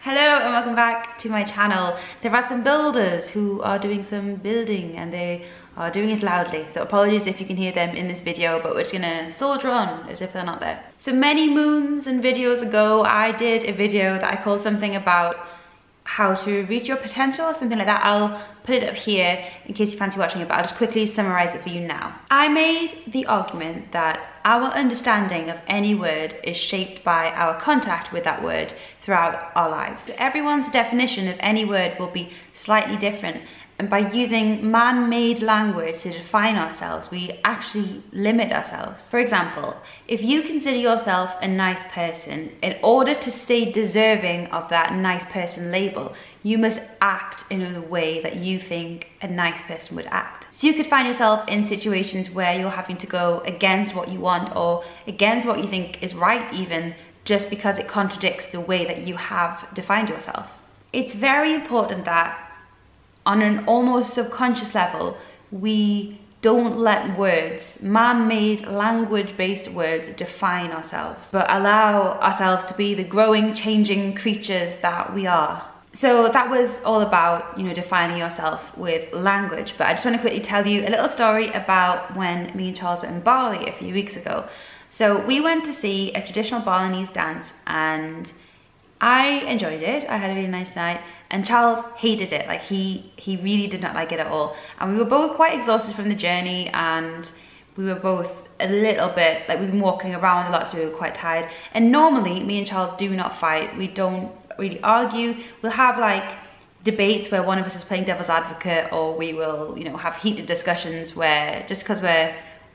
Hello and welcome back to my channel. There are some builders who are doing some building and they are doing it loudly. So apologies if you can hear them in this video, but we're just gonna soldier on as if they're not there. So many moons and videos ago, I did a video that I called something about how to reach your potential or something like that. I'll put it up here in case you fancy watching it, but I'll just quickly summarize it for you now. I made the argument that our understanding of any word is shaped by our contact with that word throughout our lives. So everyone's definition of any word will be slightly different. And by using man-made language to define ourselves, we actually limit ourselves. For example, if you consider yourself a nice person, in order to stay deserving of that nice person label, you must act in the way that you think a nice person would act. So you could find yourself in situations where you're having to go against what you want or against what you think is right even, just because it contradicts the way that you have defined yourself. It's very important that on an almost subconscious level, we don't let words, man-made language-based words, define ourselves, but allow ourselves to be the growing, changing creatures that we are. So that was all about, defining yourself with language. But I just want to quickly tell you a little story about when me and Charles were in Bali a few weeks ago. So we went to see a traditional Balinese dance and I enjoyed it. I had a really nice night. And Charles hated it. Like he really did not like it at all. And we were both quite exhausted from the journey and we were both a little bit, like we've been walking around a lot, so we were quite tired. And normally me and Charles do not fight. We don't really argue. We'll have like debates where one of us is playing devil's advocate, or we will, have heated discussions where just because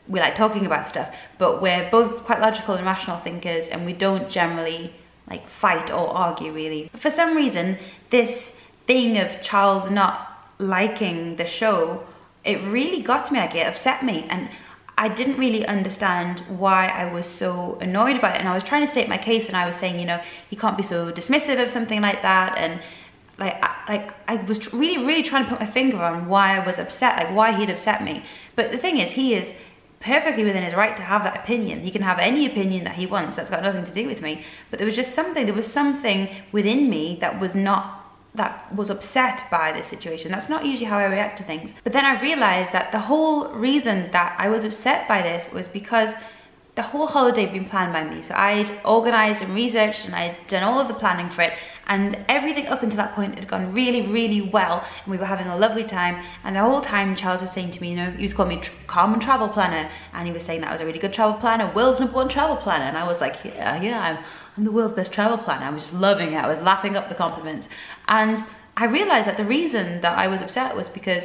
we like talking about stuff, but we're both quite logical and rational thinkers and we don't generally like fight or argue really. But for some reason, this thing of Charles not liking the show, it really got to me, like it upset me. And I didn't really understand why I was so annoyed about it. And I was trying to state my case and I was saying, you can't be so dismissive of something like that. And I was really trying to put my finger on why I was upset, like why he'd upset me. But the thing is, he is perfectly within his right to have that opinion. He can have any opinion that he wants. That's got nothing to do with me. But there was something within me that was upset by this situation. That's not usually how I react to things. But then I realized that the whole reason that I was upset by this was because the whole holiday had been planned by me. So I'd organized and researched and I'd done all of the planning for it, and everything up until that point had gone really well and we were having a lovely time. And the whole time Charles was saying to me, he was calling me Carmen travel planner, and he was saying that I was a really good travel planner, world's #1 travel planner. And I was like, yeah, I'm the world's best travel planner. I was just loving it. I was lapping up the compliments. And I realized that the reason that I was upset was because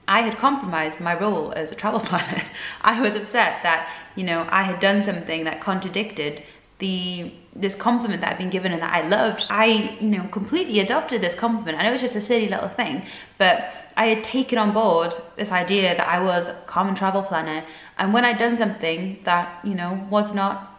I had compromised my role as a travel planner. I was upset that, I had done something that contradicted this compliment that I'd been given and that I loved. I, completely adopted this compliment. I know it's just a silly little thing, but I had taken on board this idea that I was a common travel planner. And when I'd done something that, was not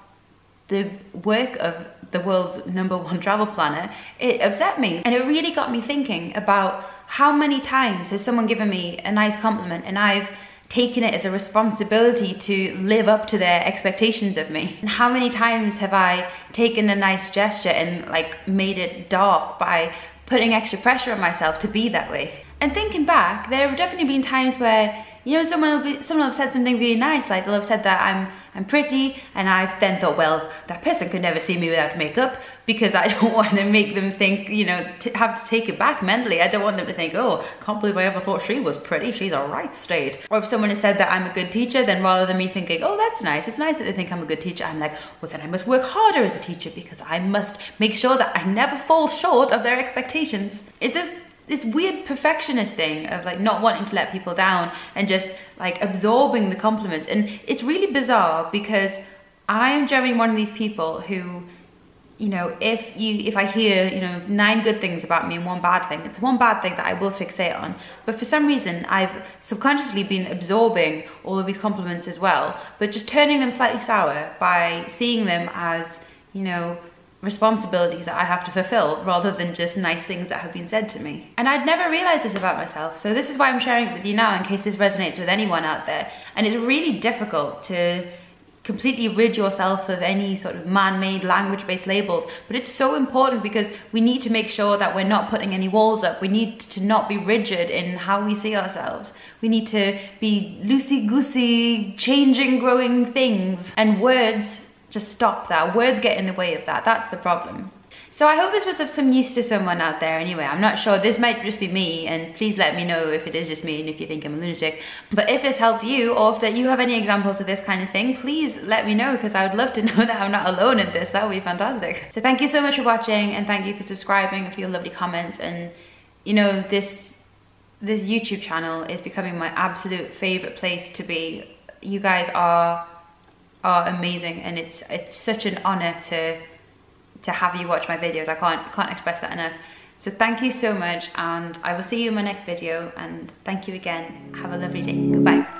the work of the world's #1 travel planner, it upset me. And it really got me thinking about how many times has someone given me a nice compliment and I've taken it as a responsibility to live up to their expectations of me? And how many times have I taken a nice gesture and made it dark by putting extra pressure on myself to be that way? And thinking back, there have definitely been times where, someone will have said something really nice, like they'll have said that I'm pretty, and I've then thought, well, that person could never see me without makeup, because I don't want to make them think, have to take it back mentally. I don't want them to think, oh, can't believe I ever thought she was pretty, she's a right straight. Or if someone has said that I'm a good teacher, then rather than me thinking, oh, that's nice, it's nice that they think I'm a good teacher, I'm like, well, then I must work harder as a teacher because I must make sure that I never fall short of their expectations. It's just this weird perfectionist thing of not wanting to let people down and just absorbing the compliments. And it's really bizarre because I am generally one of these people who, if I hear 9 good things about me and 1 bad thing, it's 1 bad thing that I will fixate on. But for some reason I've subconsciously been absorbing all of these compliments as well, but just turning them slightly sour by seeing them as responsibilities that I have to fulfill rather than just nice things that have been said to me. And I'd never realized this about myself, so this is why I'm sharing it with you now in case this resonates with anyone out there. And it's really difficult to completely rid yourself of any sort of man-made language-based labels. But it's so important because we need to make sure that we're not putting any walls up. We need to not be rigid in how we see ourselves. We need to be loosey-goosey, changing, growing things. And words just stop that. Words get in the way of that. That's the problem. So I hope this was of some use to someone out there anyway. I'm not sure, this might just be me, and please let me know if it is just me and if you think I'm a lunatic. But if this helped you, or if that you have any examples of this kind of thing, please let me know, because I would love to know that I'm not alone in this. That would be fantastic. So thank you so much for watching, and thank you for subscribing and for your lovely comments. And you know, this YouTube channel is becoming my absolute favorite place to be. You guys are amazing, and it's such an honor to have you watch my videos. I can't express that enough. So thank you so much, and I will see you in my next video, and thank you again. Have a lovely day. Goodbye.